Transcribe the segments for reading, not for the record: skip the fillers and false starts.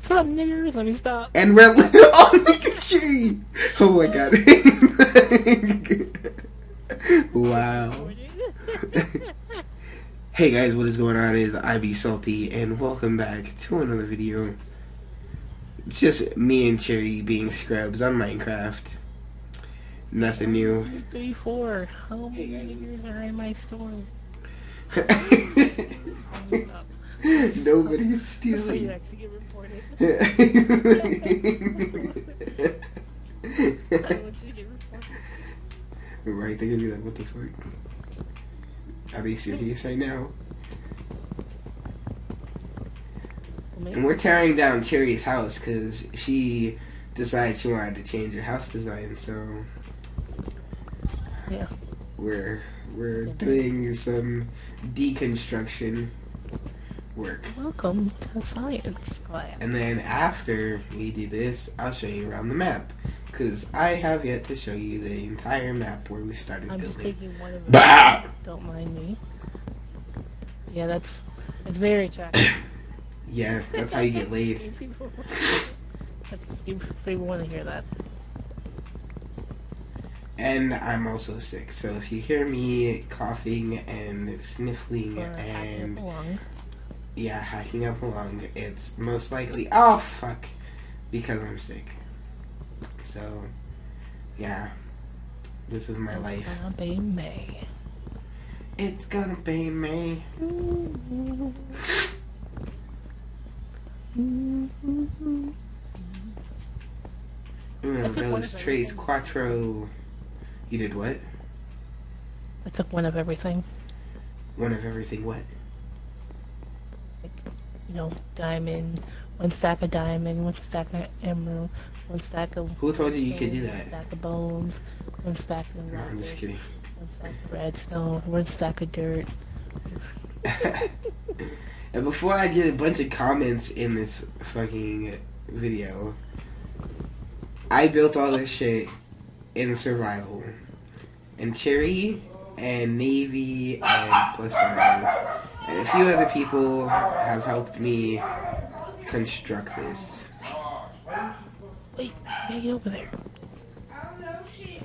What's up, niggers? Let me stop. And we're oh, look at Cherry! Oh my god! Wow. Hey guys, what is going on? It's iBeSalty, and welcome back to another video. It's just me and Cherry being scrubs on Minecraft. Nothing new. 3, 4. How many niggers are in my store? Nobody's So you stealing. actually get reported. I I want you to get reported. Right, they're gonna be like, what the fuck? Are they serious right now? And we're tearing down Cherry's house because she decided she wanted to change her house design, so Yeah. we're doing some deconstruction work. Welcome to science class. And then after we do this, I'll show you around the map. Because I have yet to show you the entire map where we started I'm just building. taking one of them. Bah! Don't mind me. Yeah, it's very attractive. Yeah, that's how you get laid. People want to hear that. And I'm also sick, so if you hear me coughing and sniffling Or hacking and along. yeah, hacking up along, it's most likely because I'm sick. So yeah, this is my life. It's gonna be May. It's gonna be me. Village Trace Quattro. You did what? I took one of everything. One of everything. What? Like, you know, diamond, one stack of diamond, one stack of emerald, one stack of... Who told you you could do One that? stack of bones, one stack of No, I'm just kidding. one stack of redstone, one stack of dirt. And before I get a bunch of comments in this fucking video, I built all this shit in survival. And Cherry and Navy and Plus Size and a few other people have helped me construct this. Wait, gotta get over there. I don't know shit.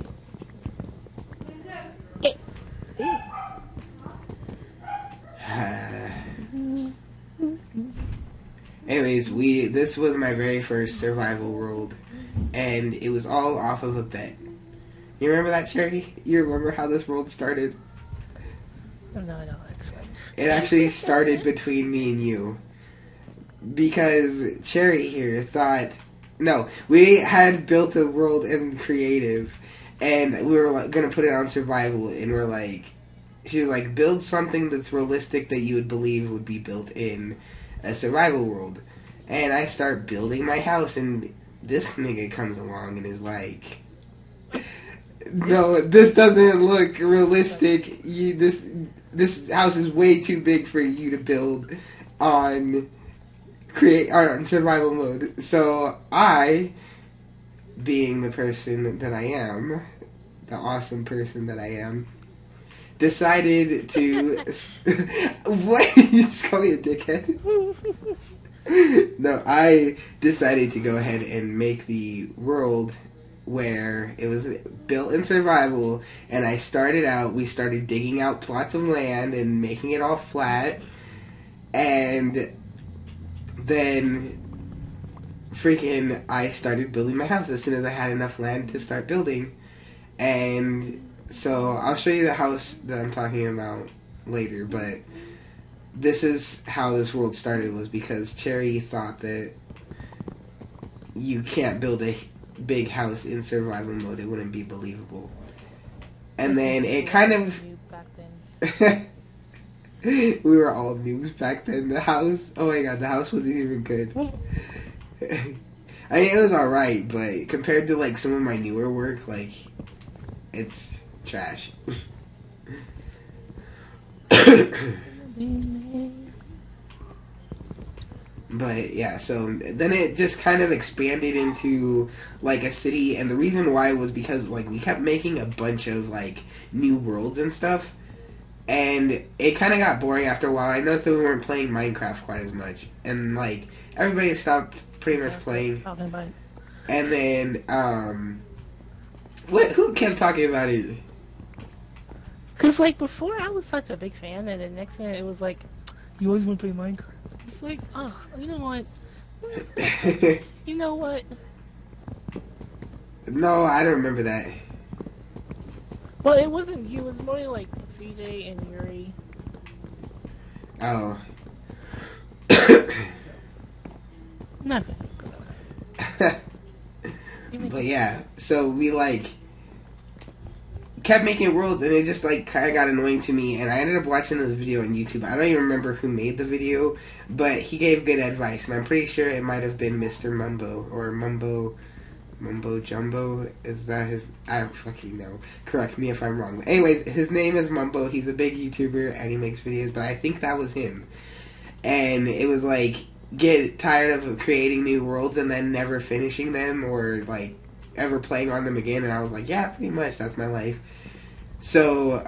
Anyways, this was my very first survival world, and it was all off of a bet. You remember that, Cherry? You remember how this world started? Oh, no, I don't actually. It actually started between me and you. Because Cherry here thought... No, we had built a world in creative, and we were going to put it on survival, and we're like... She was like, build something that's realistic that you would believe would be built in a survival world. And I start building my house, and this nigga comes along and is like... No, this doesn't look realistic. This house is way too big for you to build on survival mode. So I, being the person that I am, the awesome person that I am, decided to what? You just call me a dickhead? No, I decided to go ahead and make the world where it was built in survival, and we started digging out plots of land and making it all flat, and then freaking I started building my house as soon as I had enough land to start building. And so I'll show you the house that I'm talking about later, but this is how this world started, was because Cherry thought that you can't build a big house in survival mode, it wouldn't be believable. And then it kind of... We were all noobs back then. The house... Oh my god, the house wasn't even good. I mean, it was alright, but compared to, like, some of my newer work, like, it's trash. But yeah, so then it just kind of expanded into like a city, and the reason why was because like we kept making a bunch of like new worlds and stuff, and it kind of got boring after a while. I noticed that we weren't playing Minecraft quite as much, and like everybody stopped pretty much playing. Talking about it. And then, who kept talking about it? Cause like before I was such a big fan, and then next minute it was like, you always want to play Minecraft. It's like, oh, you know what? You know what? No, I don't remember that. Well, it wasn't you. It was more like CJ and Yuri. Oh. Nothing. But yeah, so we like kept making worlds, and it just like kind of got annoying to me, and I ended up watching this video on YouTube. I don't even remember who made the video, but he gave good advice, and I'm pretty sure it might have been Mr. Mumbo or Mumbo Jumbo. Is that his? I don't fucking know. Correct me if I'm wrong. But anyways, his name is Mumbo. He's a big YouTuber and he makes videos, but I think that was him. And it was like, get tired of creating new worlds and then never finishing them or like ever playing on them again. And I was like, yeah, pretty much that's my life. So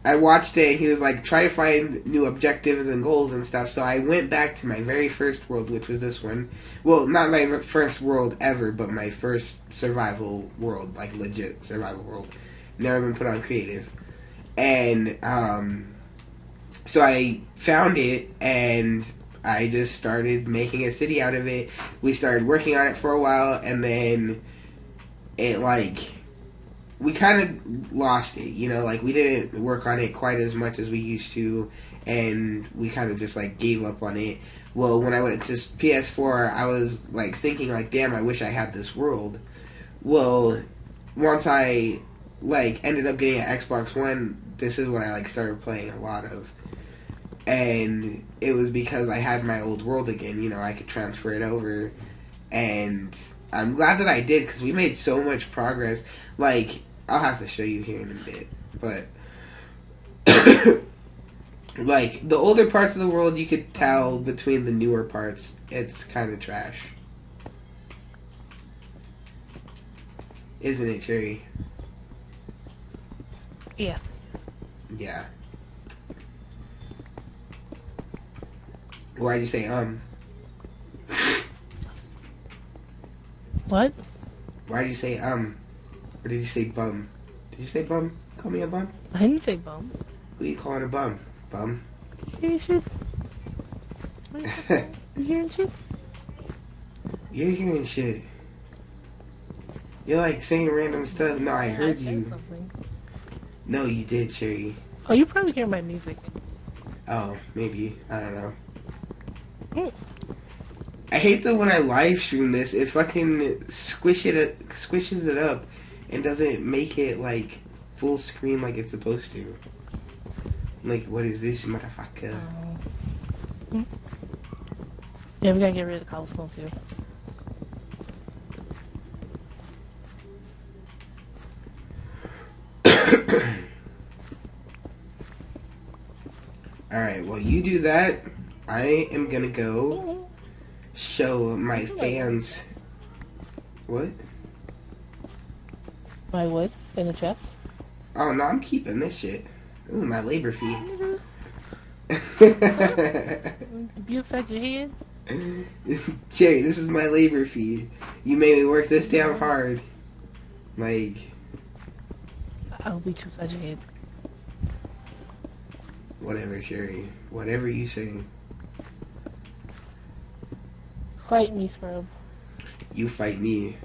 I watched it. He was like, try to find new objectives and goals and stuff. So I went back to my very first world, which was this one. Well, not my first world ever, but my first survival world, like legit survival world. Never been put on creative. And so I found it, and I just started making a city out of it. We started working on it for a while, and then it like, we kind of lost it, you know, like we didn't work on it quite as much as we used to, and we kind of just like gave up on it. Well, when I went to PS4, I was like thinking like, damn, I wish I had this world. Well, once I like ended up getting an Xbox One, this is when I like started playing a lot of. And it was because I had my old world again, you know, I could transfer it over. And I'm glad that I did, because we made so much progress. Like, I'll have to show you here in a bit. But, like, the older parts of the world, you could tell between the newer parts, it's kind of trash. Isn't it, Cherry? Yeah. Yeah. Why'd you say, What? Why'd you say, Or did you say bum? Did you say bum? Call me a bum? I didn't say bum. Who you calling a bum? Bum? You hearing shit? You hearing shit? You're hearing shit. You're like saying random stuff. No, I heard said you. something. No, you did, Cherry. Oh, you probably hear my music. Oh, maybe. I don't know. Mm. I hate that when I live stream this, it fucking squishes it up and doesn't make it like full screen like it's supposed to. Like, what is this, motherfucker? Yeah, we gotta get rid of the cobblestone too. Alright, well, you do that. I am gonna go show my fans. What? My wood in the chest. Oh, no, I'm keeping this shit. This is my labor fee. You upside your head? Jerry, this is my labor fee. You made me work this damn hard. Like, I'll be too upside your head. whatever, Jerry. Whatever you say. Fight me, scrub. You fight me.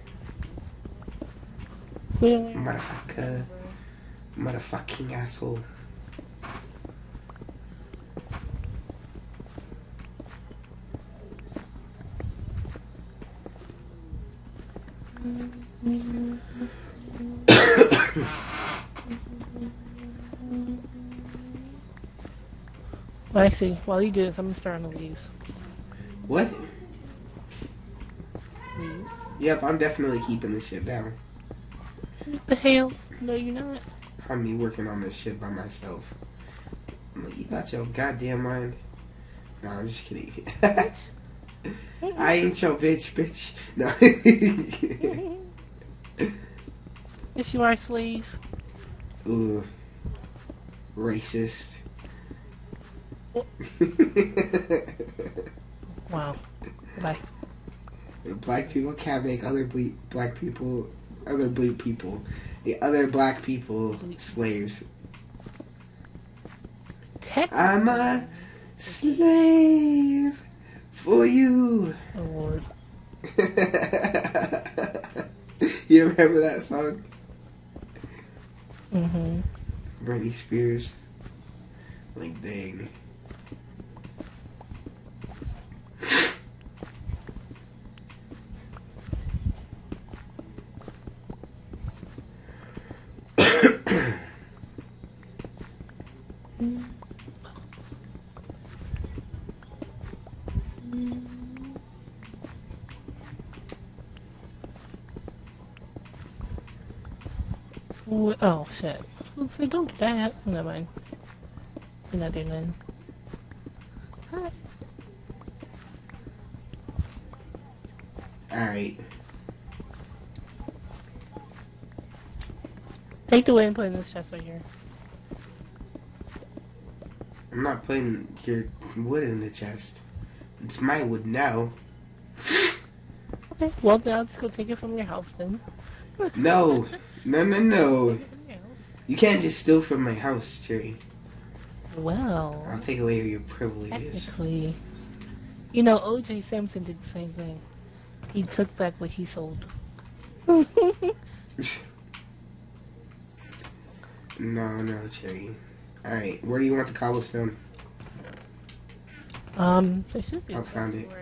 Really? Motherfucker. Motherfucking asshole. Well, actually, while you do this, I'm gonna start on the leaves. What? Leaves? Yep, I'm definitely keeping this shit down. What the hell? No, you're not. I'm me working on this shit by myself. I'm like, you got your goddamn mind? No, I'm just kidding. I ain't your bitch. No. Yes, you are, slave. Ooh. Racist. Wow. Bye. Black people can't make other black people the other black people slaves. I'm a slave for you. Oh, Lord. You remember that song? Mm-hmm. Britney Spears. Like, dang. Oh, shit. Let's say, don't do that. Never mind. You're not doing nothing. Hi. Alright. Take the wood and put it in this chest right here. I'm not putting your wood in the chest. It's my wood now. Okay, well, then I'll just go take it from your house then. No. No, no, no. Take it from your house. You can't just steal from my house, Cherry. Well, I'll take away your privileges. technically, you know, O.J. Simpson did the same thing. He took back what he sold. No, no, Cherry. Alright, where do you want the cobblestone? There should be. I found it. for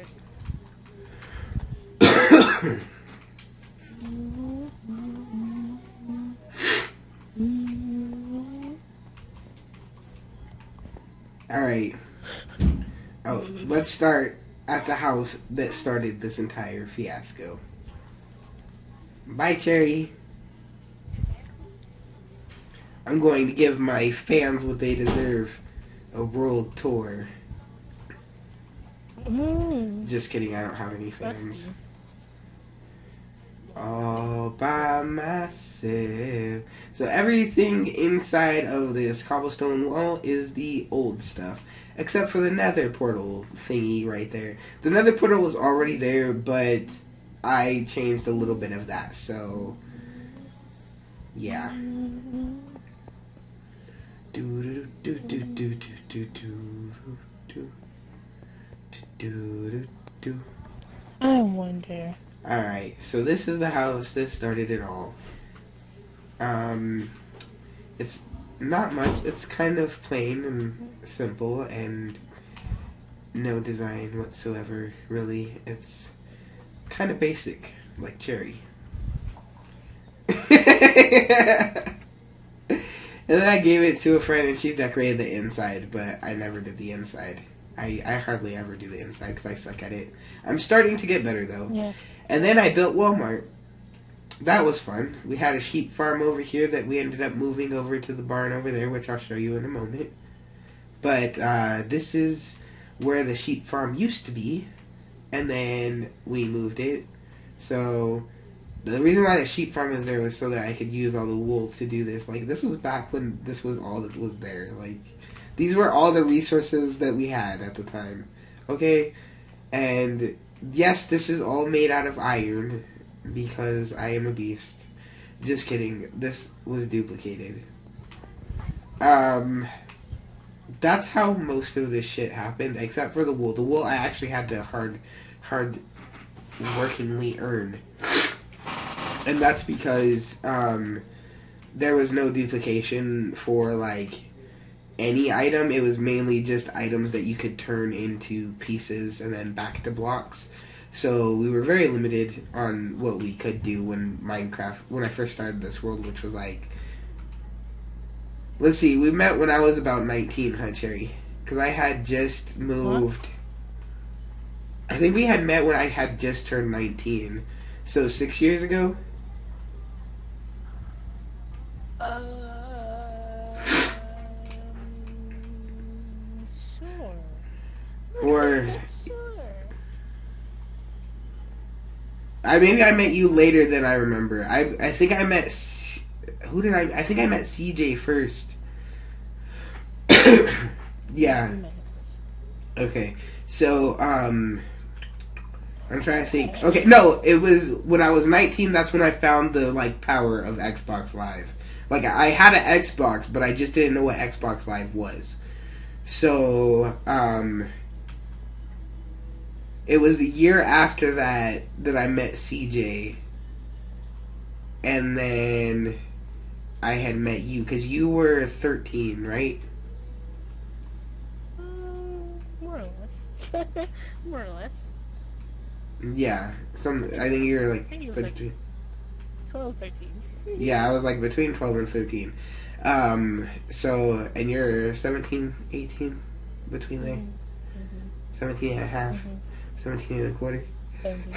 Alright. Oh, let's start at the house that started this entire fiasco. Bye, Cherry. I'm going to give my fans what they deserve. A world tour. Just kidding, I don't have any fans. All by myself. So everything inside of this cobblestone wall is the old stuff. Except for the nether portal thingy right there. The nether portal was already there, but I changed a little bit of that, so yeah. I wonder. Alright, so this is the house that started it all. It's not much. It's kind of plain and simple and no design whatsoever, really. It's kind of basic, like Cherry. And then I gave it to a friend and she decorated the inside, but I never did the inside. I hardly ever do the inside because I suck at it. I'm starting to get better, though. Yeah. And then I built Walmart. That was fun. We had a sheep farm over here that we ended up moving over to the barn over there, which I'll show you in a moment. But this is where the sheep farm used to be, and then we moved it. So the reason why the sheep farm is there was so that I could use all the wool to do this. Like, this was back when this was all that was there. Like, these were all the resources that we had at the time. Okay? And yes, this is all made out of iron because I am a beast. Just kidding. This was duplicated. That's how most of this shit happened, except for the wool. The wool I actually had to hard workingly earn. And that's because there was no duplication for, like, any item. It was mainly just items that you could turn into pieces and then back to blocks. So we were very limited on what we could do when I first started this world, which was like, let's see, we met when I was about 19, huh, Cherry? Because I had just moved. I think we had met when I had just turned 19. So 6 years ago? Sure. Or Sure. maybe I met you later than I remember. I think I met I think I met CJ first. Yeah. Okay. So I'm trying to think. Okay, no, it was when I was 19. That's when I found the like power of Xbox Live. Like I had an Xbox, but I just didn't know what Xbox Live was. So it was the year after that I met CJ, and then I had met you because you were 13, right? More or less. More or less. Yeah, I think you were like I think it was like between. 12, 13. Yeah, I was like between 12 and 13. So, and you're 17, 18 between there? Mm-hmm. 17 and a half, Mm-hmm. 17 and a quarter? 17.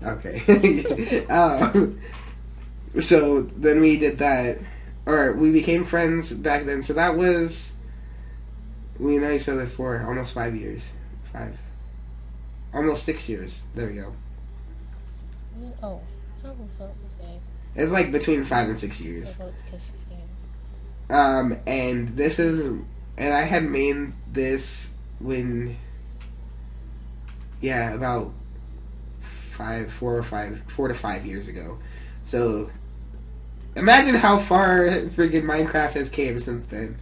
Okay. So then we did that, or we became friends back then. So that was, we know each other for almost 5 years. Almost 6 years. There we go. Oh, that was what was saying. It's like between 5 and 6 years. And this is, and I had made this when, yeah, about 4 to 5 years ago. So, imagine how far friggin' Minecraft has came since then.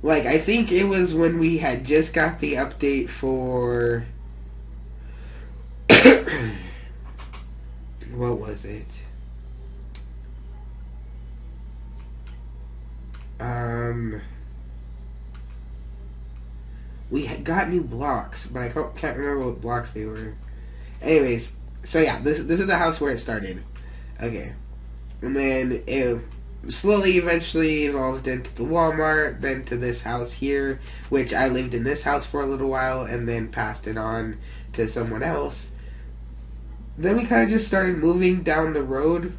Like, I think it was when we had just got the update for, what was it? We had got new blocks, but I can't remember what blocks they were. Anyways, so yeah, this is the house where it started. Okay. And then it slowly, eventually evolved into the Walmart, then to this house here, which I lived in this house for a little while, and then passed it on to someone else. Then we kind of just started moving down the road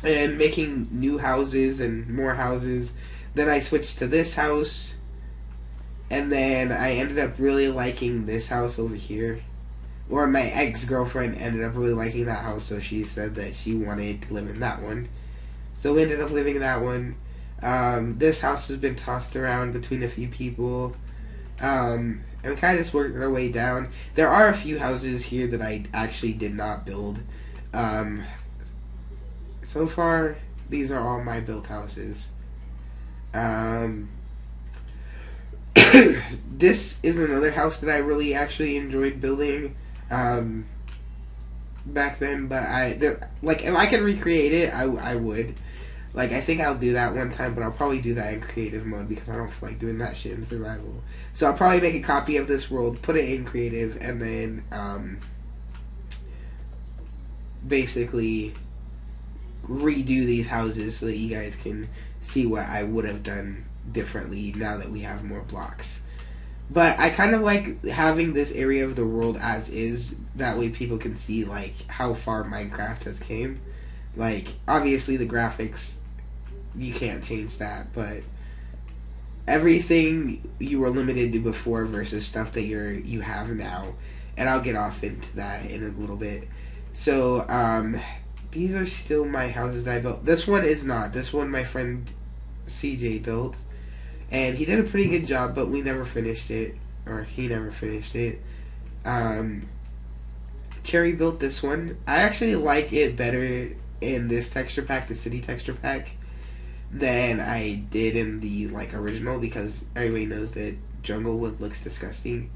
and making new houses and more houses. Then I switched to this house, and then I ended up really liking this house over here. Or my ex-girlfriend ended up really liking that house, so she said that she wanted to live in that one. So we ended up living in that one. This house has been tossed around between a few people. And we kind of just worked our way down. There are a few houses here that I actually did not build. So far, these are all my built houses. This is another house that I really actually enjoyed building back then, but like if I could recreate it, I would. Like I think I'll do that one time, but I'll probably do that in creative mode because I don't feel like doing that shit in survival. So I'll probably make a copy of this world, put it in creative, and then basically redo these houses so that you guys can see what I would have done differently now that we have more blocks. But I kind of like having this area of the world as is. That way people can see like how far Minecraft has came. Like obviously the graphics, you can't change that, but everything you were limited to before versus stuff that you have now. And I'll get off into that in a little bit. So these are still my houses that I built. This one is not. This one my friend CJ built. And he did a pretty good job, but we never finished it. Or he never finished it. Cherry built this one. I actually like it better in this texture pack, the city texture pack, than I did in the original, because everybody knows that Junglewood looks disgusting.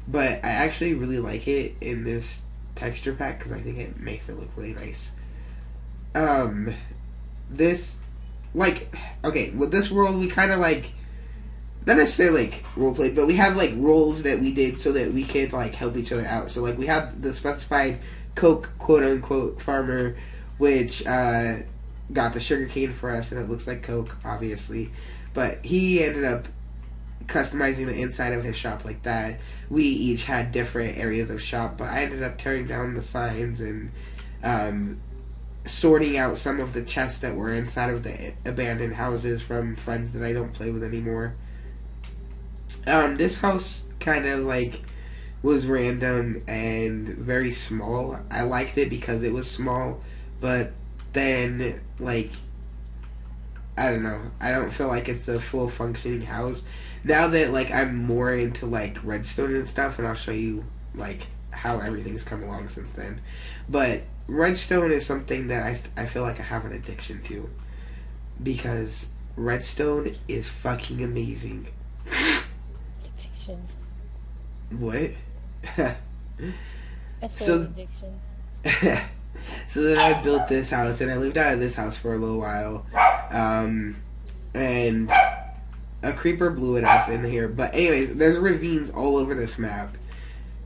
But I actually really like it in this texture pack because I think it makes it look really nice. This, okay, with this world we kind of not necessarily roleplay, but we have roles that we did so that we could help each other out. So we have the specified Coke quote unquote farmer, which got the sugar cane for us, and it looks like Coke, obviously. But he ended up customizing the inside of his shop like that. We each had different areas of shop, but I ended up tearing down the signs and sorting out some of the chests that were inside of the abandoned houses from friends that I don't play with anymore. This house kind of was random and very small. I liked it because it was small, but then I don't know, I don't feel like it's a full functioning house. Now that I'm more into redstone and stuff, and I'll show you how everything's come along since then. But redstone is something that I feel like I have an addiction to, because redstone is fucking amazing. Addiction. What? I said So addiction. so then I built this house, and I lived out of this house for a little while, and a creeper blew it up in here. But anyways, there's ravines all over this map.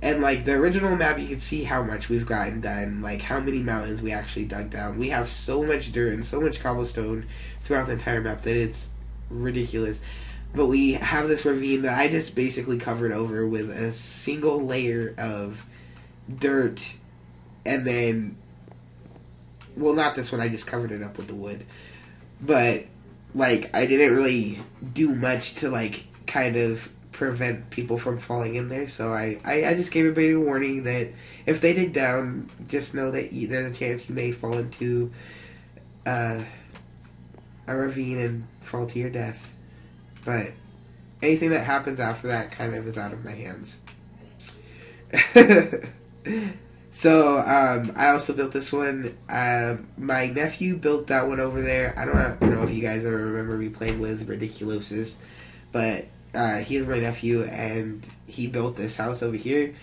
And, like, the original map, you can see how much we've gotten done, like, how many mountains we actually dug down. We have so much dirt and so much cobblestone throughout the entire map that it's ridiculous. But we have this ravine that I just basically covered over with a single layer of dirt, and then, well, not this one, I just covered it up with the wood. But, like, I didn't really do much to, like, kind of prevent people from falling in there, so I just gave everybody a warning that if they dig down, just know that there's a chance you may fall into a ravine and fall to your death. But anything that happens after that kind of is out of my hands. So I also built this one. My nephew built that one over there. I don't know if you guys ever remember me playing with Ridiculosis, but he is my nephew, and he built this house over here.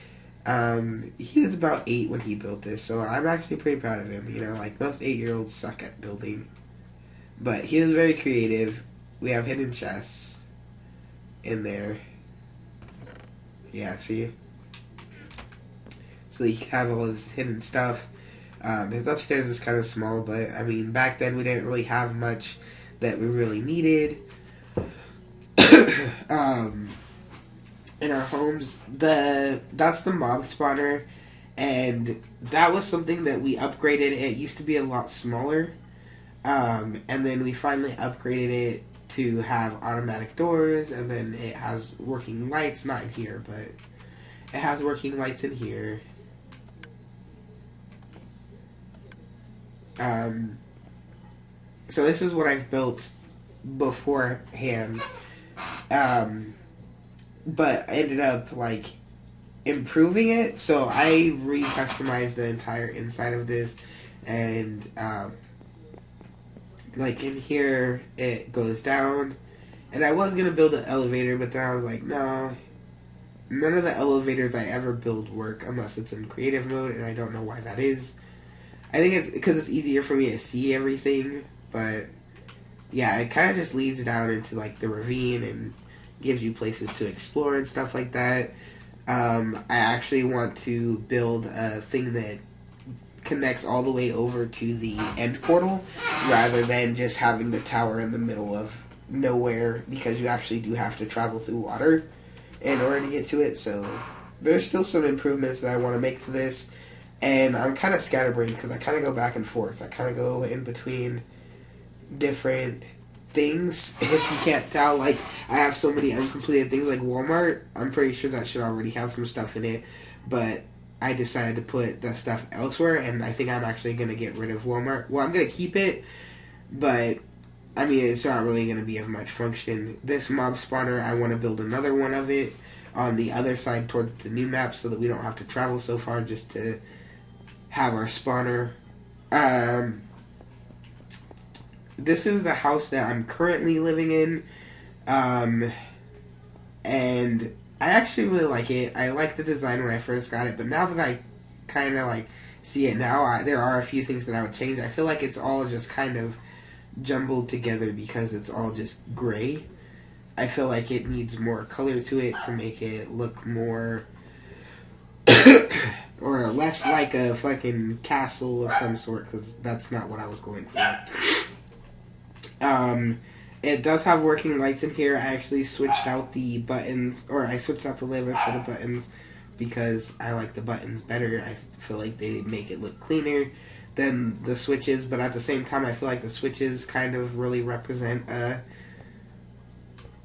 He was about 8 when he built this, so I'm actually pretty proud of him. You know, like, most 8-year-olds suck at building. But he was very creative. We have hidden chests in there. Yeah, see? So you can have all this hidden stuff. His upstairs is kind of small, but, I mean, back then we didn't really have much that we really needed. In our homes, that's the mob spawner, and that was something that we upgraded. It used to be a lot smaller, and then we finally upgraded it to have automatic doors, and then it has working lights, not in here, but it has working lights in here. So this is what I've built beforehand. But I ended up, like, improving it, so I re-customized the entire inside of this, and, like, in here, it goes down, and I was gonna build an elevator, but then I was like, no, none of the elevators I ever build work unless it's in creative mode, and I don't know why that is. I think it's because it's easier for me to see everything, but yeah, it kind of just leads down into, like, the ravine and gives you places to explore and stuff like that. I actually want to build a thing that connects all the way over to the end portal, rather than just having the tower in the middle of nowhere, because you actually do have to travel through water in order to get to it. So there's still some improvements that I want to make to this, and I'm kind of scatterbrained because I kind of go back and forth. I kind of go in between different things. If you can't tell, like, I have so many uncompleted things, like Walmart. I'm pretty sure that should already have some stuff in it, but I decided to put that stuff elsewhere, and I think I'm actually going to get rid of Walmart. Well, I'm going to keep it, but I mean, it's not really going to be of much function. This mob spawner, I want to build another one of it on the other side towards the new map, so that we don't have to travel so far just to have our spawner. This is the house that I'm currently living in, and I actually really like it. I liked the design when I first got it, but now that I kind of, like, see it now, there are a few things that I would change. I feel like it's all just kind of jumbled together because it's all just gray. I feel like it needs more color to it to make it look more or less like a fucking castle of some sort, because that's not what I was going for. It does have working lights in here. I actually switched out the buttons, or I switched out the levers for the buttons, because I like the buttons better. I feel like they make it look cleaner than the switches, but at the same time, I feel like the switches kind of really represent a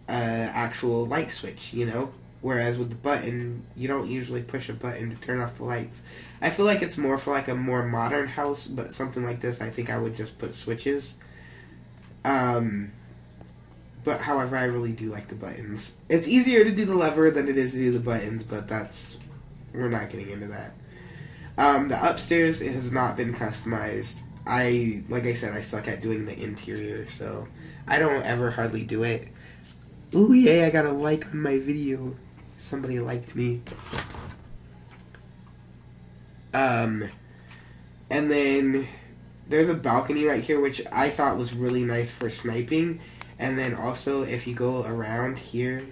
actual light switch, you know? Whereas with the button, you don't usually push a button to turn off the lights. I feel like it's more for, like, a more modern house, but something like this, I think I would just put switches. But however, I really do like the buttons. It's easier to do the lever than it is to do the buttons, but that's we're not getting into that. The upstairs has not been customized. Like I said, I suck at doing the interior, so I don't ever hardly do it. Ooh, yay, I got a like on my video. Somebody liked me. And then there's a balcony right here, which I thought was really nice for sniping. And then also, if you go around here,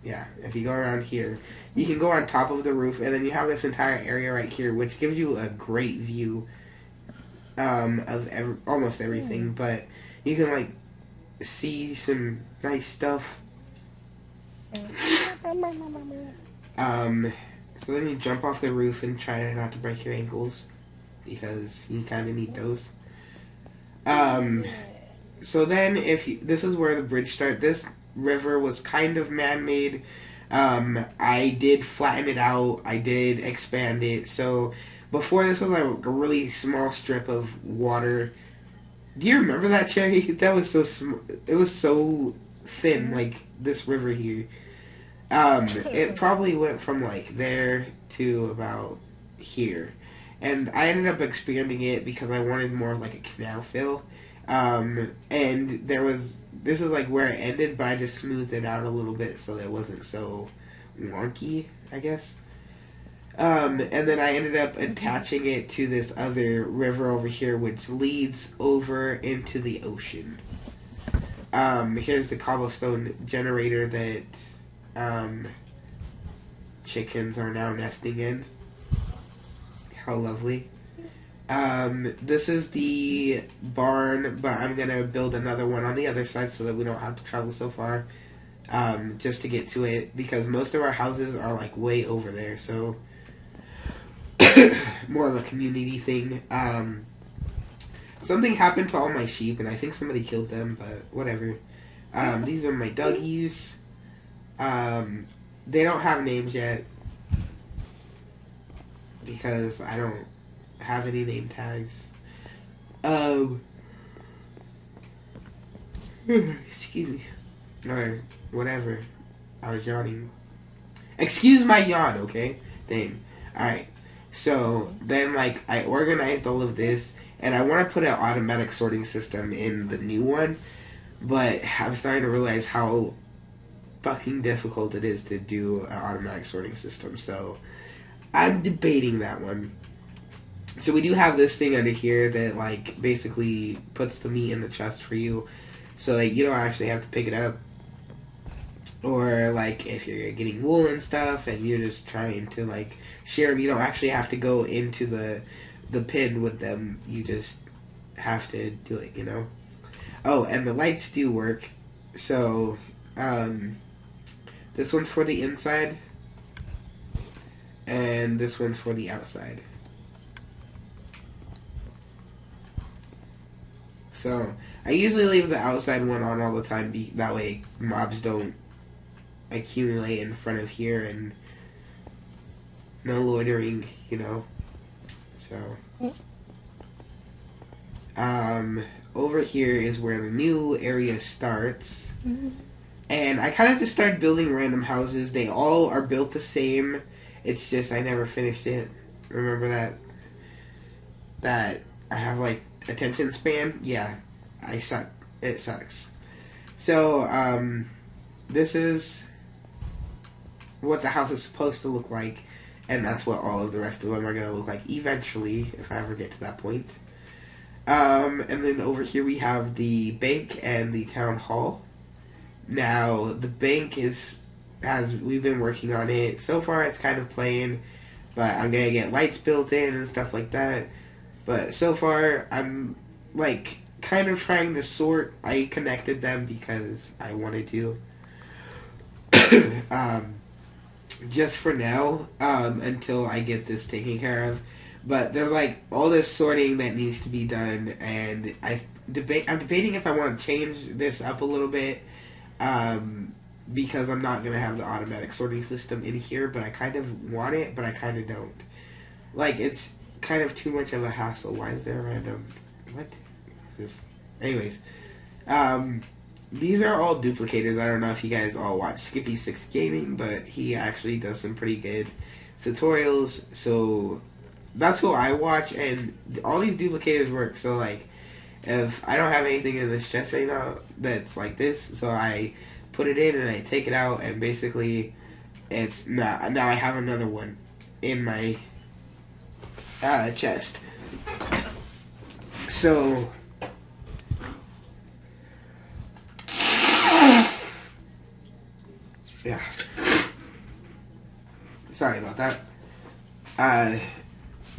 if you go around here, you can go on top of the roof, and then you have this entire area right here, which gives you a great view of almost everything. But you can, like, see some nice stuff. So then you jump off the roof and try not to break your ankles, because you kind of need those. So then this is where the bridge starts. This river was kind of man-made. I did flatten it out. I did expand it. So before, this was like a really small strip of water. Do you remember that, Cherry? That was so it was so thin, like this river here. It probably went from like there to about here. And I ended up expanding it because I wanted more of like a canal fill. And this is like where it ended, but I just smoothed it out a little bit so it wasn't so wonky, I guess. And then I ended up attaching it to this other river over here, which leads over into the ocean. Here's the cobblestone generator that chickens are now nesting in. How lovely. This is the barn, but I'm gonna build another one on the other side so that we don't have to travel so far just to get to it, because most of our houses are like way over there, so more of a community thing. Something happened to all my sheep, and I think somebody killed them, but whatever. These are my duggies. They don't have names yet because I don't have any name tags. Excuse me. Or whatever. I was yawning. Excuse my yawn, okay? Dang. Alright. So, then, like, I organized all of this, and I want to put an automatic sorting system in the new one, but I'm starting to realize how fucking difficult it is to do an automatic sorting system, so I'm debating that one. So we do have this thing under here that, like, basically puts the meat in the chest for you, so that you don't actually have to pick it up. Or, like, if you're getting wool and stuff and you're just trying to, like, share them, you don't actually have to go into the pen with them. You just have to do it, you know? Oh, and the lights do work. So, this one's for the inside, and this one's for the outside. So, I usually leave the outside one on all the time, that way mobs don't accumulate in front of here, and no loitering, you know. So, over here is where the new area starts. And I kind of just started building random houses. They all are built the same. It's just I never finished it. Remember that? That I have, like, attention span? Yeah, I suck. It sucks. So, this is what the house is supposed to look like. And that's what all of the rest of them are going to look like eventually, if I ever get to that point. And then over here we have the bank and the town hall. Now, the bank we've been working on it. So far, it's kind of plain, but I'm going to get lights built in and stuff like that. But so far, I'm, like, kind of trying to sort. I connected them because I wanted to. Just for now, until I get this taken care of. But there's, like, all this sorting that needs to be done, and I'm debating if I want to change this up a little bit, because I'm not going to have the automatic sorting system in here, but I kind of want it, but I kind of don't. Like, it's kind of too much of a hassle. Why is there a random... What is this? Anyways, these are all duplicators. I don't know if you guys all watch Skippy6 Gaming, but he actually does some pretty good tutorials. So that's who I watch, and all these duplicators work. So like, if I don't have anything in this chest right now that's like this, so I put it in and I take it out, and basically it's now I have another one in my chest. So yeah, sorry about that.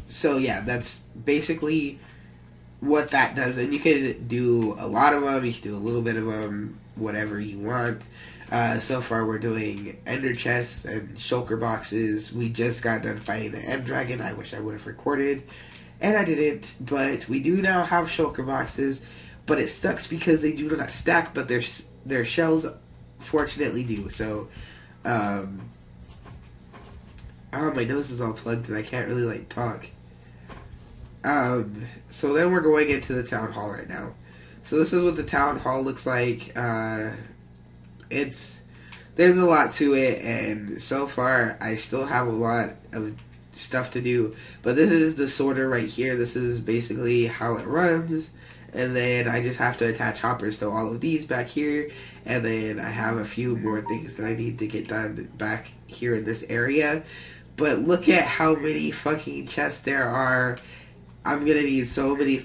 So yeah, that's basically what that does, and you can do a lot of them, you can do a little bit of them, whatever you want. So far we're doing ender chests and shulker boxes. We just got done fighting the end dragon. I wish I would have recorded, and I didn't, but we do now have shulker boxes, but it sucks because they do not stack, but their shells fortunately do. So oh, my nose is all plugged and I can't really like talk. So then we're going into the town hall right now. So this is what the town hall looks like. There's a lot to it, and so far I still have a lot of stuff to do. But this is the sorter right here. This is basically how it runs. And then I just have to attach hoppers to all of these back here. And then I have a few more things that I need to get done back here in this area. But look at how many fucking chests there are. I'm gonna need so many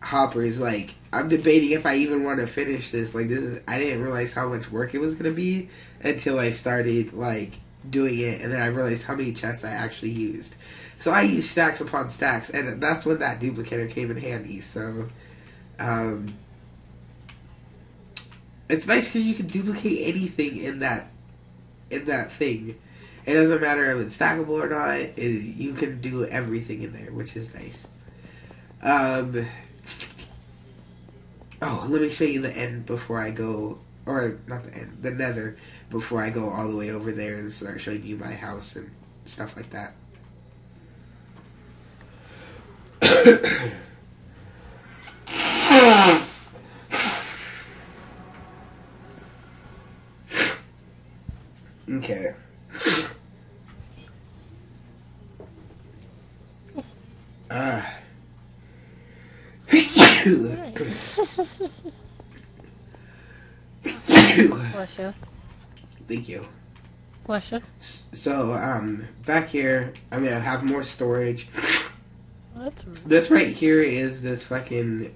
hoppers. Like, I'm debating if I even want to finish this. Like, I didn't realize how much work it was gonna be until I started, like, doing it, and then I realized how many chests I actually used. So I used stacks upon stacks, and that's when that duplicator came in handy. So, it's nice because you can duplicate anything in that thing. It doesn't matter if it's stackable or not. You can do everything in there, which is nice. Oh, let me show you the end before I go, or not the end, the nether, before I go all the way over there and start showing you my house and stuff like that. Okay. Bless you. Thank you. Bless you. So, back here, I'm gonna have more storage. That's rude. This right here is this fucking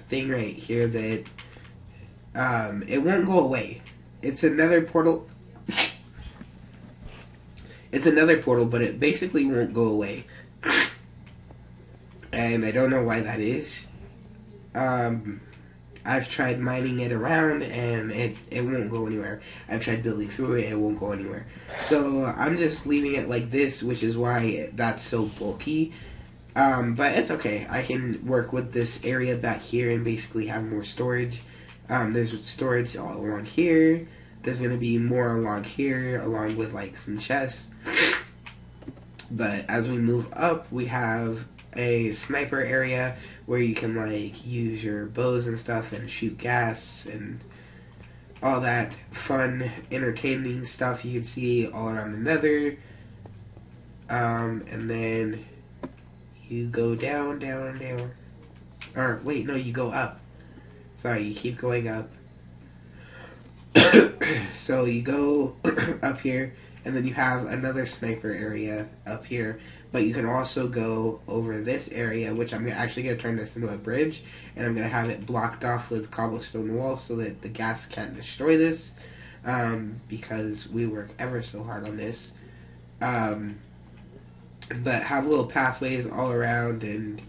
thing right here that it won't go away. It's another portal. It's another portal, but it basically won't go away. And I don't know why that is. I've tried mining it around, and it won't go anywhere. I've tried building through it, and it won't go anywhere. So I'm just leaving it like this, which is why that's so bulky. But it's okay. I can work with this area back here and basically have more storage. There's storage all along here. There's going to be more along here, along with like some chests. But as we move up, we have a sniper area where you can like use your bows and stuff and shoot gas and all that fun, entertaining stuff you can see all around the nether. And then you go down, down, down. Or wait, no, you go up. Sorry, you keep going up. So you go up here, and then you have another sniper area up here. But you can also go over this area, which I'm actually going to turn this into a bridge, and I'm going to have it blocked off with cobblestone walls so that the gas can't destroy this, because we work ever so hard on this. But have little pathways all around, and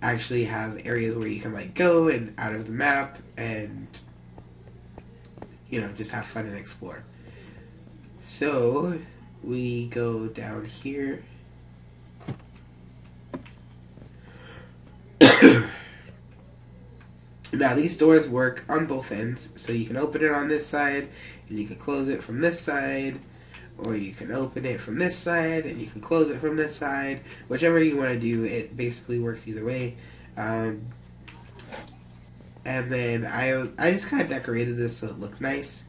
actually have areas where you can like go and out of the map, and you know, just have fun and explore. So we go down here. Now these doors work on both ends, so you can open it on this side and you can close it from this side, or you can open it from this side and you can close it from this side. Whichever you want to do, it basically works either way. And then I just kind of decorated this so it looked nice.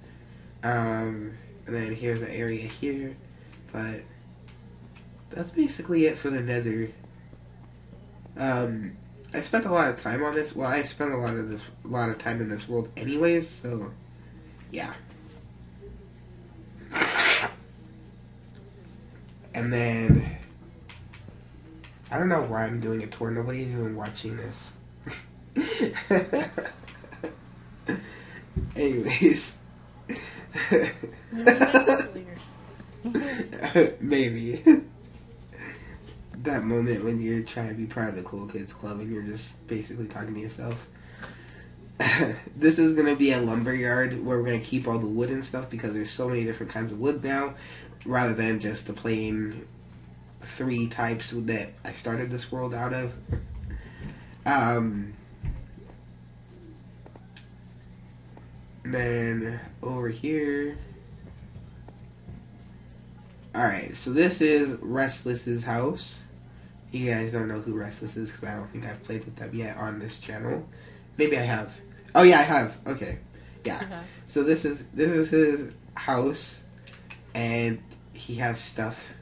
And then here's an area here, but that's basically it for the Nether. I spent a lot of time on this. Well, I spent a lot of time in this world anyways, so yeah. And then I don't know why I'm doing a tour. Nobody's even watching this. Anyways. Maybe. That moment when you're trying to be part of the cool kids club and you're just basically talking to yourself. This is going to be a lumber yard where we're going to keep all the wood and stuff because there's so many different kinds of wood now, rather than just the plain 3 types that I started this world out of. Then over here. Alright, so this is Restless's house. You guys don't know who Restless is because I don't think I've played with them yet on this channel. Maybe I have. Oh yeah, I have. Okay. Yeah. Uh-huh. So this is his house, and he has stuff.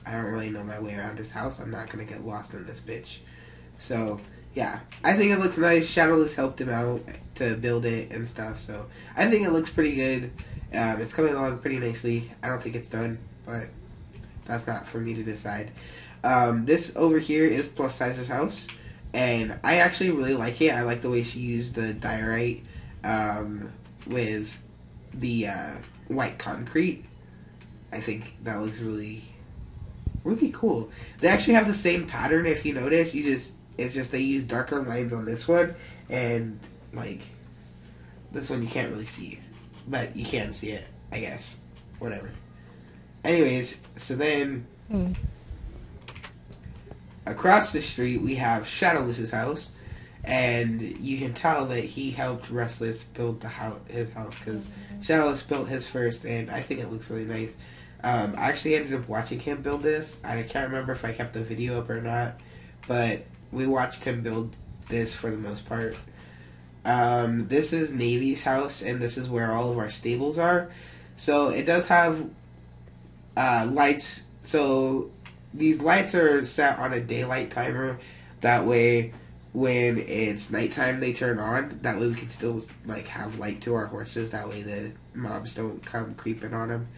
I don't really know my way around his house. I'm not gonna get lost in this bitch. So yeah, I think it looks nice. Shadowless helped him out to build it and stuff. So I think it looks pretty good. It's coming along pretty nicely. I don't think it's done, but that's not for me to decide. This over here is Plus Size's house, and I actually really like it. I like the way she used the diorite with the white concrete. I think that looks really cool. They actually have the same pattern. If you notice, it's just they use darker lines on this one, and like this one you can't really see, but you can see it, I guess. Whatever. Anyways, so then across the street we have Shadowless's house, and you can tell that he helped Restless build his house because Shadowless built his first, and I think it looks really nice. I actually ended up watching him build this. I can't remember if I kept the video up or not, but we watched him build this for the most part. This is Navy's house, and this is where all of our stables are. So it does have lights. So these lights are set on a daylight timer. That way, when it's nighttime, they turn on. That way, we can still like have light to our horses. That way, the mobs don't come creeping on them.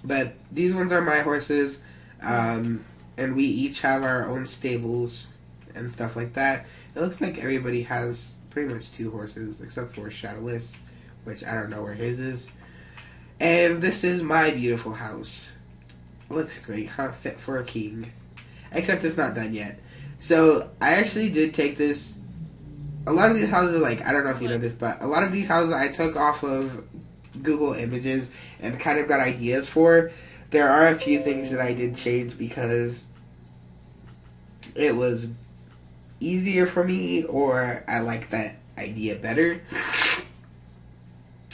But these ones are my horses, and we each have our own stables and stuff like that. It looks like everybody has pretty much 2 horses, except for Shadowless, which I don't know where his is. And this is my beautiful house. It looks great, huh? Fit for a king. Except it's not done yet. So, I actually did take this. A lot of these houses, like, I don't know if you know this, but a lot of these houses I took off of Google Images and kind of got ideas for. There are a few things that I did change because it was easier for me, or I like that idea better.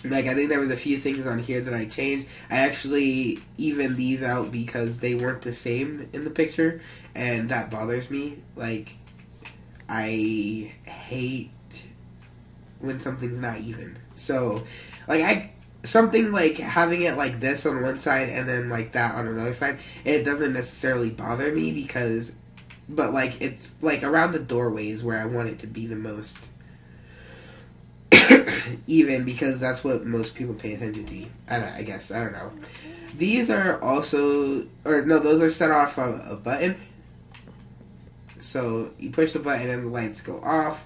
Like, I think there was a few things on here that I changed. I actually evened these out because they weren't the same in the picture, and that bothers me. Like, I hate when something's not even. So, like, something like having it like this on one side and then like that on another side, it doesn't necessarily bother me because, but like it's like around the doorways where I want it to be the most even, because that's what most people pay attention to. I guess, I don't know. These are also, or no, those are set off a button. So you push the button and the lights go off,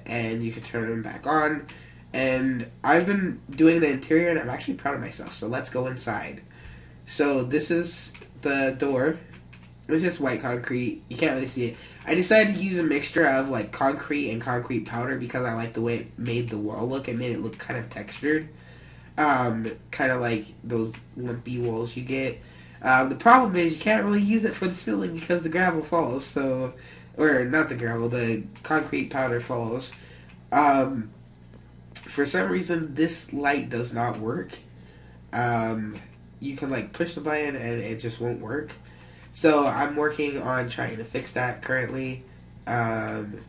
and you can turn them back on. And I've been doing the interior, and I'm actually proud of myself. So let's go inside. So this is the door. It's just white concrete. You can't really see it. I decided to use a mixture of like concrete and concrete powder because I like the way it made the wall look. It made it look kind of textured. Kind of like those limpy walls you get. The problem is you can't really use it for the ceiling because the gravel falls. So, or not the gravel, the concrete powder falls. For some reason, this light does not work. You can like push the button and it just won't work. So I'm working on trying to fix that currently. Then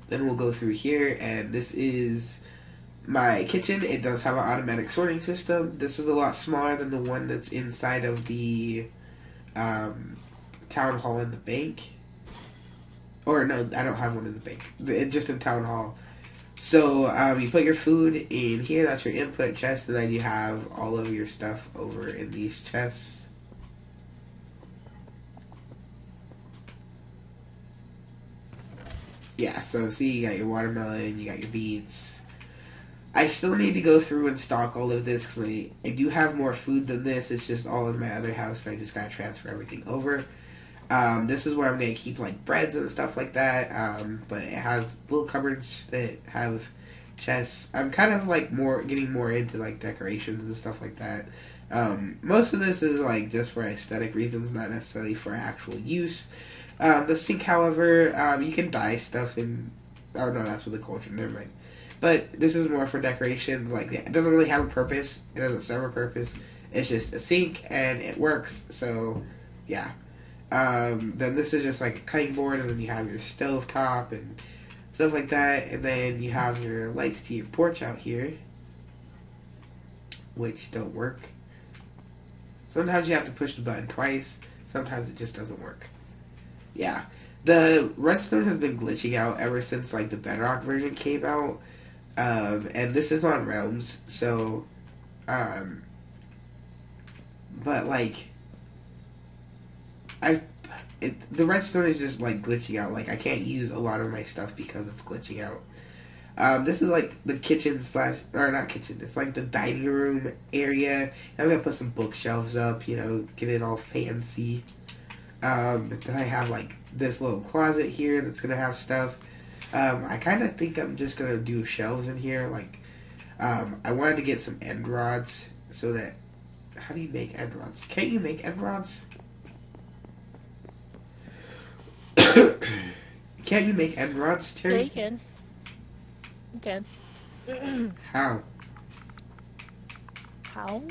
we'll go through here, and this is my kitchen, it does have an automatic sorting system. This is a lot smaller than the one that's inside of the town hall and the bank. Or no, I don't have one in the bank. Just in town hall. So you put your food in here. That's your input chest, and then you have all of your stuff over in these chests. Yeah, so see, you got your watermelon, you got your beets. I still need to go through and stock all of this because I do have more food than this. It's just all in my other house, and I just gotta transfer everything over. This is where I'm gonna keep like breads and stuff like that. But it has little cupboards that have chests. I'm kind of like getting more into like decorations and stuff like that. Most of this is like just for aesthetic reasons, not necessarily for actual use. The sink, however, you can dye stuff in. Oh no, that's with the culture. Never mind. But this is more for decorations. Like, it doesn't really have a purpose. It doesn't serve a purpose. It's just a sink, and it works. So, yeah. Then this is just like a cutting board, and then you have your stove top and stuff like that. And then you have your lights to your porch out here, which don't work. Sometimes you have to push the button twice. Sometimes it just doesn't work. Yeah. The redstone has been glitching out ever since like the Bedrock version came out. And this is on Realms, so, but like, the redstone is just like glitching out. Like, I can't use a lot of my stuff because it's glitching out. This is like the kitchen or not kitchen, it's like the dining room area. I'm gonna put some bookshelves up, you know, get it all fancy. Then I have like this little closet here that's gonna have stuff. I kind of think I'm just going to do shelves in here. Like, I wanted to get some end rods so that... How do you make end rods? Can't you make end rods? Can't you make end rods, Terry? Yeah, you can. You can. How? How?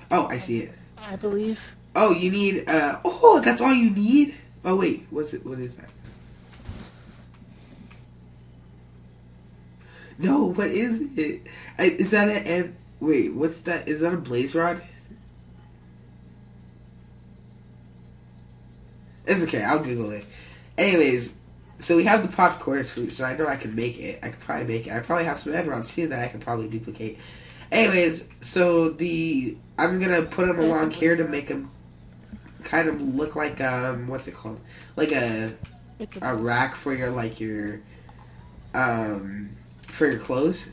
Oh, I see it. I believe. Oh, you need... oh, that's all you need? Oh, wait. What is that? No, what is it? Is that an... Wait, what's that? Is that a blaze rod? It's okay, I'll Google it. Anyways, so we have the popped chorus fruit, so I know I can make it. I could probably make it. I probably have some emeralds too that I can probably duplicate. Anyways, so I'm gonna put them along here to make them kind of look like, what's it called? Like a rack for your, like, for your clothes.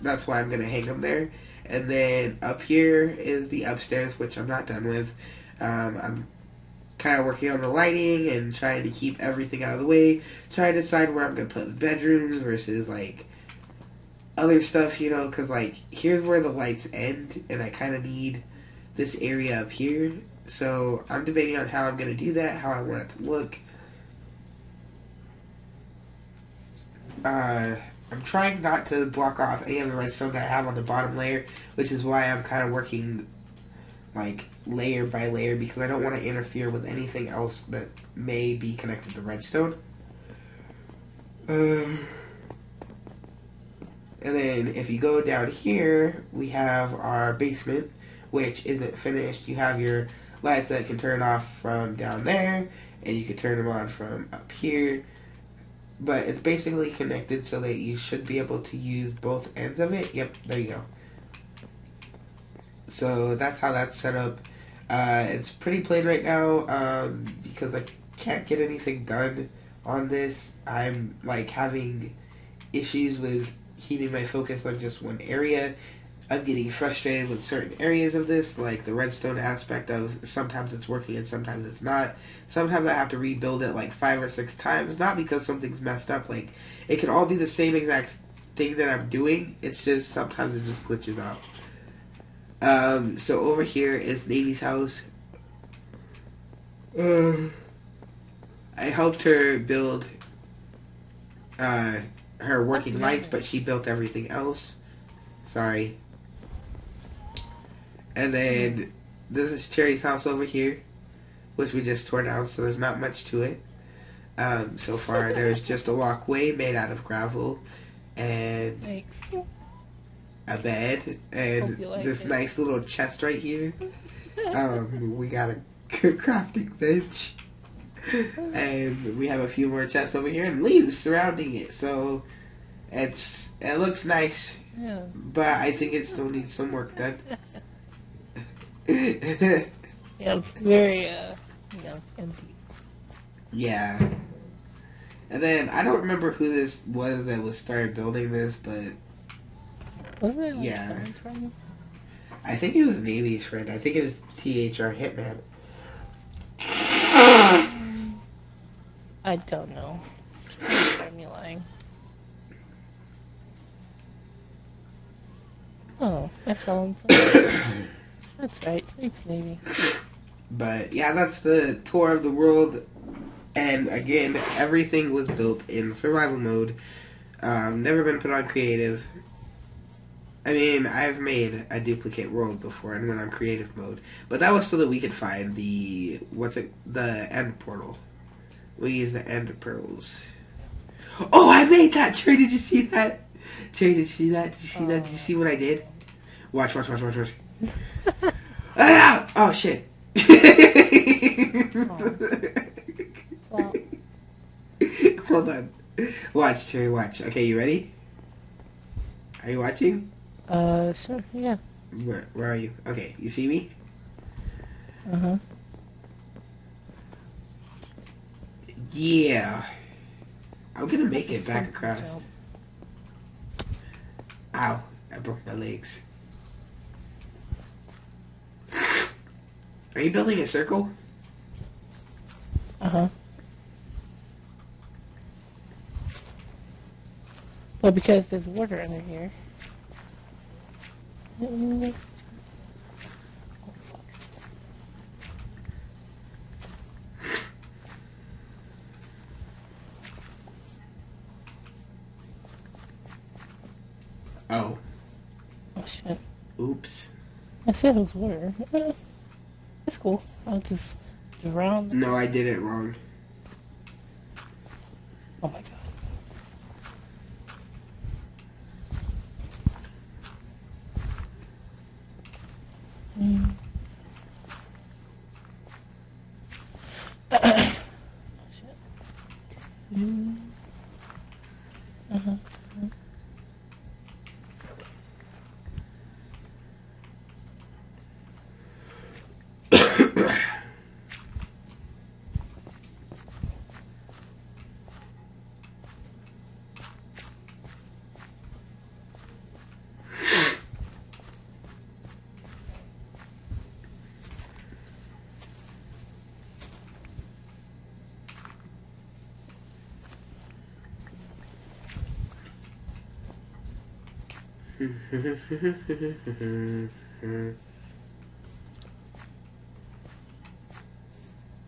That's why I'm going to hang them there. And then up here is the upstairs, which I'm not done with. I'm kind of working on the lighting and trying to keep everything out of the way. Trying to decide where I'm going to put the bedrooms versus, like, other stuff, you know, because, like, here's where the lights end, and I kind of need this area up here. So I'm debating on how I'm going to do that, how I want it to look. I'm trying not to block off any of the redstone that I have on the bottom layer, which is why I'm kind of working like layer by layer, because I don't want to interfere with anything else that may be connected to redstone. And then if you go down here, we have our basement, which isn't finished. You have your lights that can turn off from down there, and you can turn them on from up here. But it's basically connected so that you should be able to use both ends of it. Yep, there you go. So that's how that's set up. It's pretty plain right now because I can't get anything done on this. I'm like having issues with keeping my focus on just one area. I'm getting frustrated with certain areas of this, like the redstone aspect of sometimes it's working and sometimes it's not. Sometimes I have to rebuild it like 5 or 6 times, not because something's messed up. Like, it could all be the same exact thing that I'm doing. It's just sometimes it just glitches out. So over here is Navy's house. I helped her build her working lights, but she built everything else. Sorry. And then this is Cherry's house over here, which we just tore down, so there's not much to it. So far, there's just a walkway made out of gravel. and Thanks. a bed, Hope and you like this it. nice little chest right here. We got a crafting bench, and we have a few more chests over here and leaves surrounding it. So it looks nice, Yeah. but I think it still needs some work done. Yeah, very, empty. Yeah. And then I don't remember who this was that was started building this, but Wasn't it, like, Yeah. Karen's friend? I think it was Navy's friend. I think it was THR Hitman. I don't know. I'm me lying. Oh, I fell in some. That's right. Thanks, Navy. But yeah, that's the tour of the world. And again, everything was built in survival mode. Never been put on creative. I mean, I've made a duplicate world before and went on creative mode, but that was so that we could find the end portal. We use the end pearls. Oh, I made that! Cherry, did you see that? Cherry, did you see that? Did you see that? Did you see what I did? Watch. Ah! Oh shit! Well, Hold on. Watch, Cherry, watch. Okay, you ready? Are you watching? sure, yeah. Where are you? Okay, you see me? Uh-huh. Yeah. I'm gonna make it back across. Jump. Ow, I broke my legs. Are you building a circle? Uh-huh. Well, because there's water under here. Oh, fuck. Oh. Oh, shit. Oops. I said it was water. It's cool. I'll just drown. No, I did it wrong. Oh, my God. Mm. Oh, shit. Uh-huh.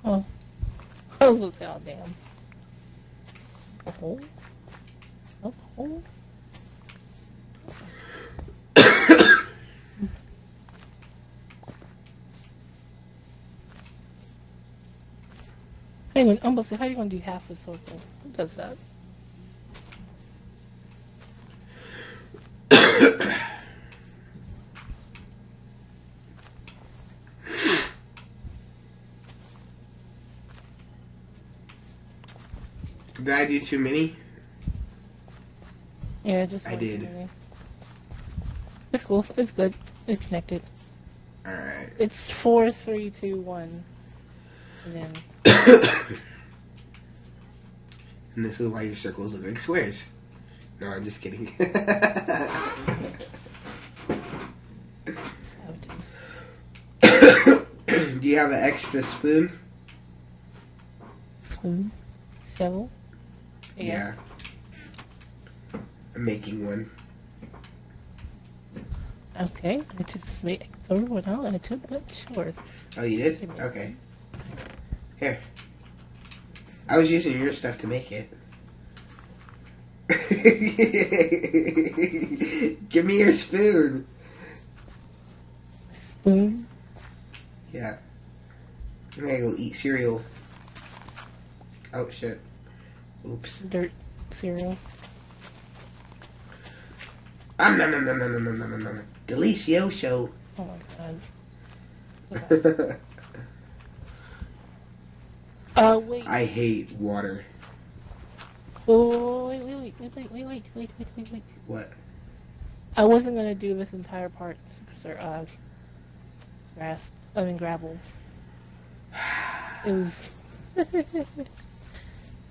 Oh. I was gonna say, oh, damn. A hole? Not a hole? Hang on, I'm gonna say, how you gonna do half a circle? Who does that? Did I do too many? Yeah, just I one did. too many. It's cool. It's good. It's connected. Alright. It's 4, 3, 2, 1. And then And this is why your circles look like squares. No, I'm just kidding. savages. Do you have an extra spoon? Spoon. Shovel. Yeah. I'm making one. Okay. I just threw one out and I took that short. Oh, you did? Okay. Here. I was using your stuff to make it. Give me your spoon. Spoon. Yeah. I'm gonna go eat cereal. Oh, shit. Oops. Dirt cereal. Nom, nom, nom, nom, nom, nom, nom, nom. Delicioso. Oh my god. Okay. Wait. I hate water. Oh, wait. What? I wasn't gonna do this entire part, gravel. It was,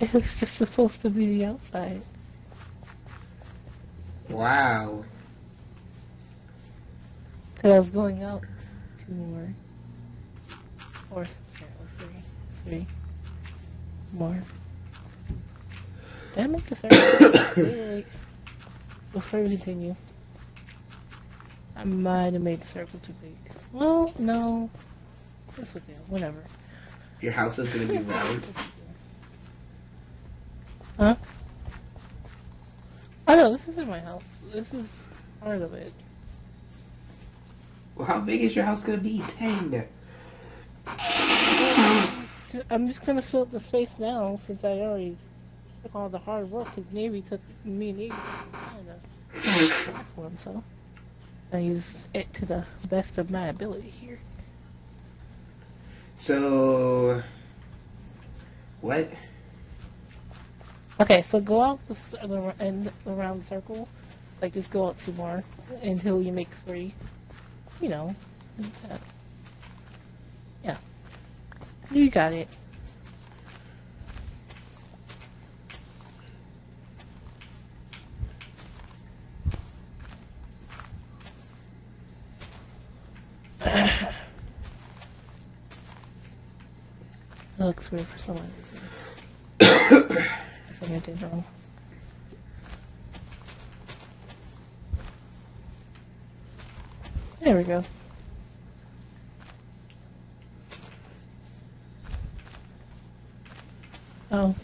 it was just supposed to be the outside. Wow. Cause I was going out 2 more. Or three more. Did I make the circle? Wait. Before we continue. I might have made the circle too big. Well, no. This will do. Whatever. Your house is gonna be round. Huh? Oh no, this isn't my house. This is part of it. Well, how big is your house gonna be? Dang. I'm just gonna fill up the space now since I already took all the hard work because Navy took me and Navy on the platform, so I use it to the best of my ability here. So, what? Okay, so go out and around the circle, like just go out 2 more until you make 3. You know, like that. Yeah, you got it. That looks weird for someone. I think I did wrong. There we go. Oh.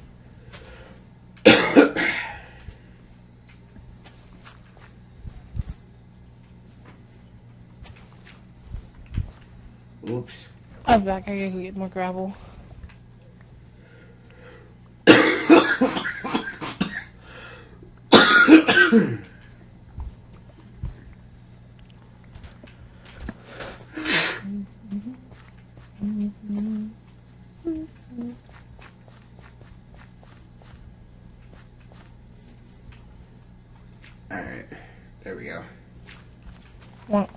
Oops. I'm back. I gotta get more gravel. Alright. There we go. Well,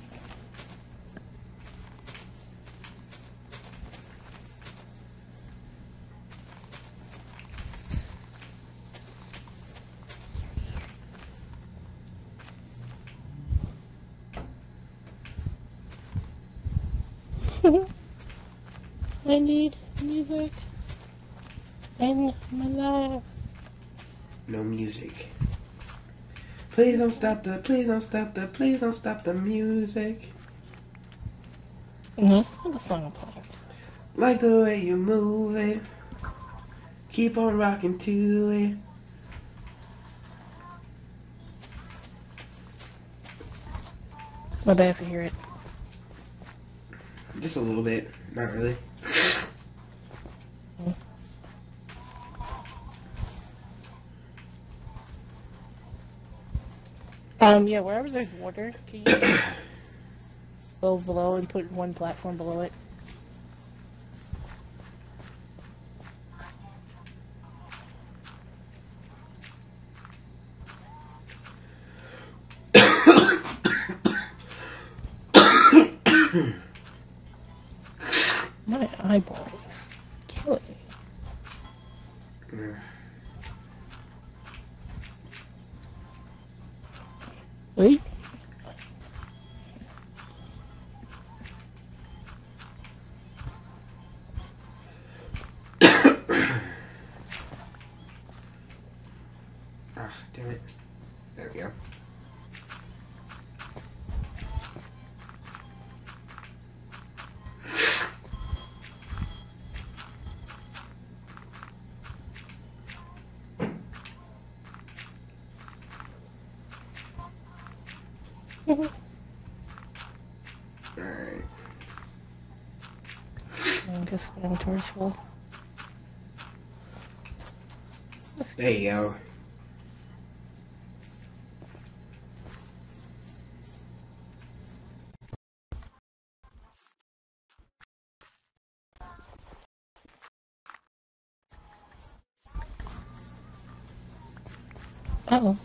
I need music in my life. No music. Please don't stop the music. No, it's not the song I'm playing. Like the way you move it. Keep on rocking to it. My bad if you hear it. Just a little bit. Not really. Yeah, wherever there's water, can you go below and put 1 platform below it? My eyeball is killing me. Yeah. Wait. Ah, damn it. There we go. Alright. I guess my inventory's full. There you go. Uh-oh.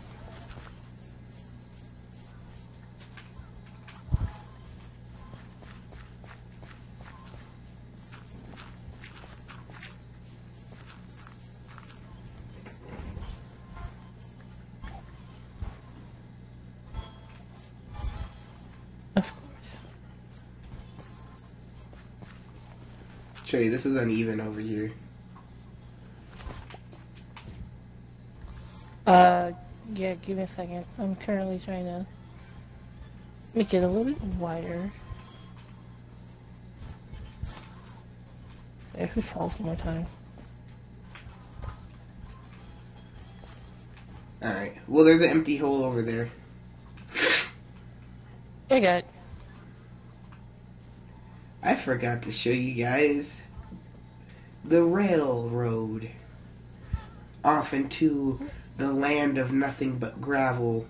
Of course. Cherry, this is uneven over here. Yeah, give me a second. I'm currently trying to make it a little bit wider. So if it falls one more time. Alright. Well, there's an empty hole over there. I got it. I forgot to show you guys the railroad off into the land of nothing but gravel.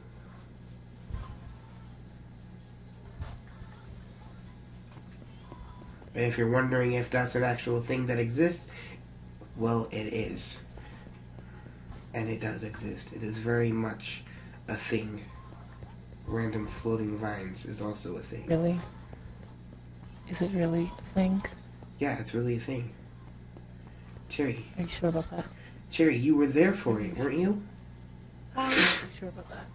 And if you're wondering if that's an actual thing that exists, well, it is. And it does exist. It is very much a thing. Random floating vines is also a thing. Really? Is it really a thing? Yeah, it's really a thing. Cherry. Are you sure about that? Cherry, you were there for it, weren't you? Are you sure about that?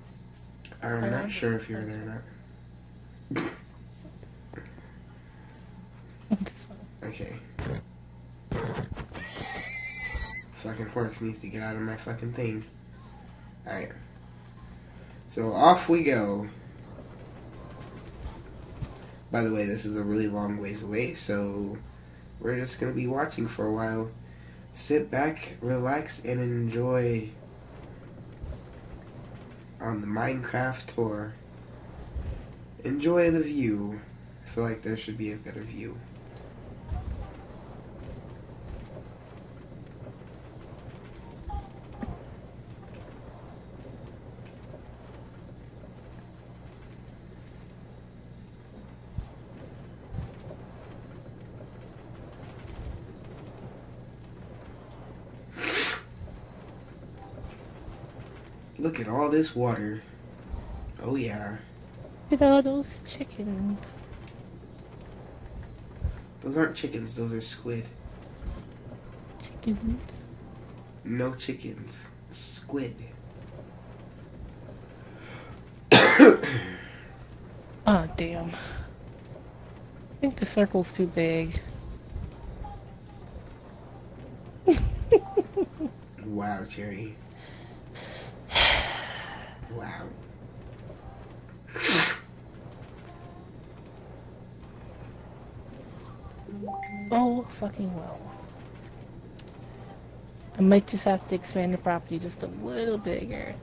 I'm not sure if you were there or not. Okay. Fucking horse needs to get out of my fucking thing. Alright. So off we go. By the way, this is a really long ways away, so we're just gonna be watching for a while. Sit back, relax, and enjoy on the Minecraft tour. Enjoy the view. I feel like there should be a better view. Look at all this water. Oh yeah. Look at all those chickens. Those aren't chickens, those are squid. Chickens. No chickens. Squid. Oh, damn. I think the circle's too big. Wow, Cherry. Wow. Oh, fucking well. I might just have to expand the property just a little bigger.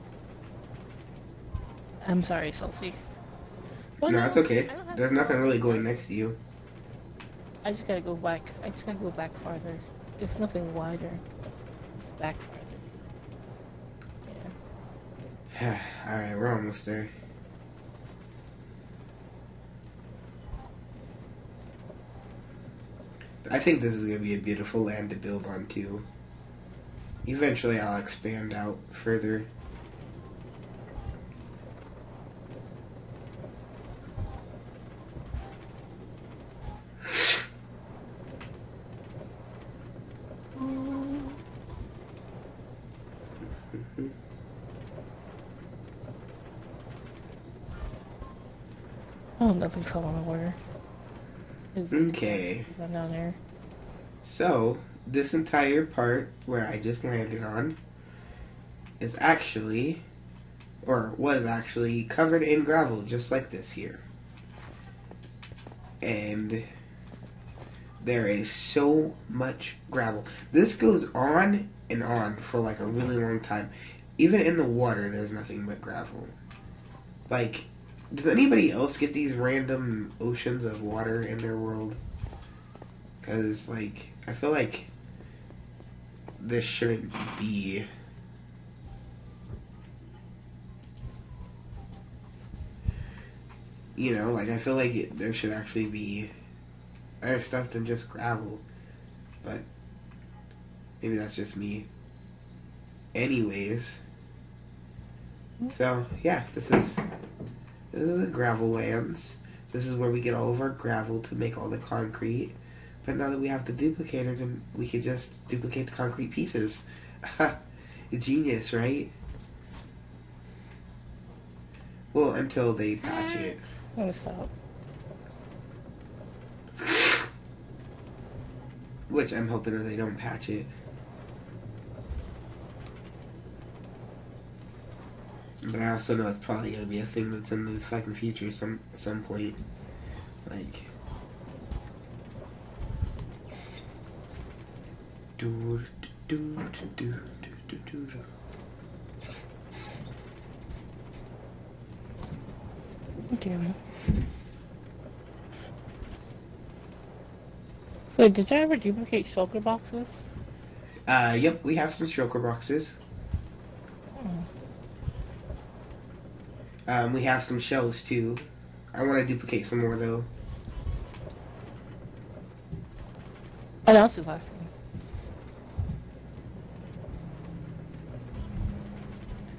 I'm sorry, Salty. Well, No, it's okay. I don't have There's to nothing go really back. going next to you. I just gotta go back. I just gotta go back farther. It's nothing wider. It's back farther. Yeah. Alright, we're almost there. I think this is going to be a beautiful land to build on too. Eventually I'll expand out further. Oh, nothing fell on the water. Okay. I'm down there. So, this entire part where I just landed on is actually, or was actually, covered in gravel, just like this here. And there is so much gravel. This goes on and on for like a really long time. Even in the water, there's nothing but gravel. Like, does anybody else get these random oceans of water in their world? Because, like, I feel like this shouldn't be. You know, like, I feel like there should actually be other stuff than just gravel. But maybe that's just me. Anyways, So yeah, this is a gravel lands. This is where we get all of our gravel to make all the concrete. But now that we have the duplicator, then we can just duplicate the concrete pieces. Genius, right? Well, until they patch it. Let me stop. Which I'm hoping that they don't patch it. But I also know it's probably gonna be a thing that's in the fucking future at some point. Like do do do do do do do. Damn. So did you ever duplicate shulker boxes? Yep, we have some shulker boxes. We have some shells too. I want to duplicate some more though. Oh, I was just asking.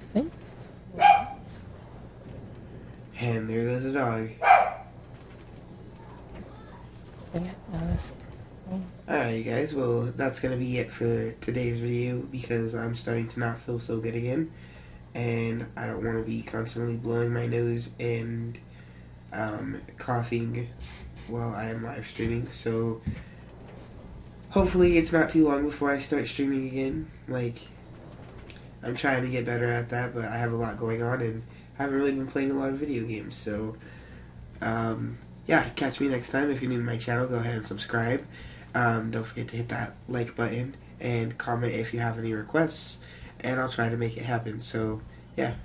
I think this is right. And there goes a dog. Yeah, no, this is... Alright, you guys. Well, that's gonna be it for today's video because I'm starting to not feel so good again, and I don't want to be constantly blowing my nose and coughing while I am live streaming. So hopefully it's not too long before I start streaming again. Like, I'm trying to get better at that, but I have a lot going on and I haven't really been playing a lot of video games. So yeah, catch me next time. If you're new to my channel, go ahead and subscribe. Don't forget to hit that like button and comment if you have any requests, and I'll try to make it happen. So yeah.